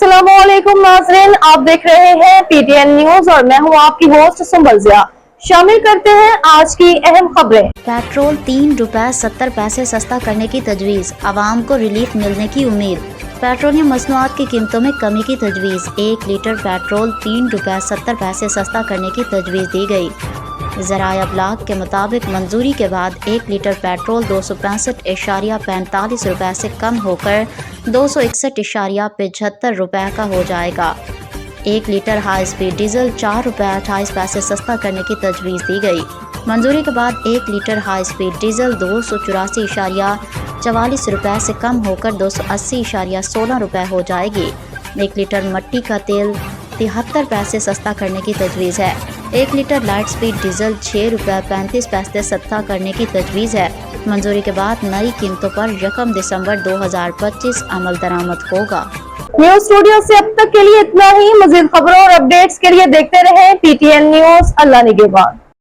अस्सलामुअलैकुम नाज़रीन, आप देख रहे हैं पीटीएन न्यूज और मैं हूं आपकी होस्ट सुंबल जिया। शामिल करते हैं आज की अहम खबरें। पेट्रोल 3 रुपए 70 पैसे सस्ता करने की तजवीज़, आवाम को रिलीफ मिलने की उम्मीद। पेट्रोलियम मसनूआत की कीमतों में कमी की तजवीज़, 1 लीटर पेट्रोल 3 रुपए 70 पैसे सस्ता करने की तजवीज़ दी गई। ज़राए अबलाग के मुताबिक मंजूरी के बाद 1 लीटर पेट्रोल 265.45 रुपए से कम होकर 261.75 रुपए का हो जाएगा। 1 लीटर हाई स्पीड डीजल 4 रुपए 28 पैसे सस्ता करने की तजवीज़ दी गई। मंजूरी के बाद 1 लीटर हाई स्पीड डीजल 284.44 रुपए से कम होकर 280.16 रुपए हो जाएगी। 1 लीटर मट्टी का तेल 73 पैसे सस्ता करने की तजवीज़ है। 1 लीटर लाइट स्पीड डीजल 6 रुपए 35 पैसे सस्ता करने की तजवीज़ है। मंजूरी के बाद नई कीमतों पर 1 दिसंबर 2025 अमल दरामद होगा। न्यूज स्टूडियो से अब तक के लिए इतना ही। मज़ीद खबरों और अपडेट्स के लिए देखते रहें पीटीएन न्यूज। अल्लाह निगहबान।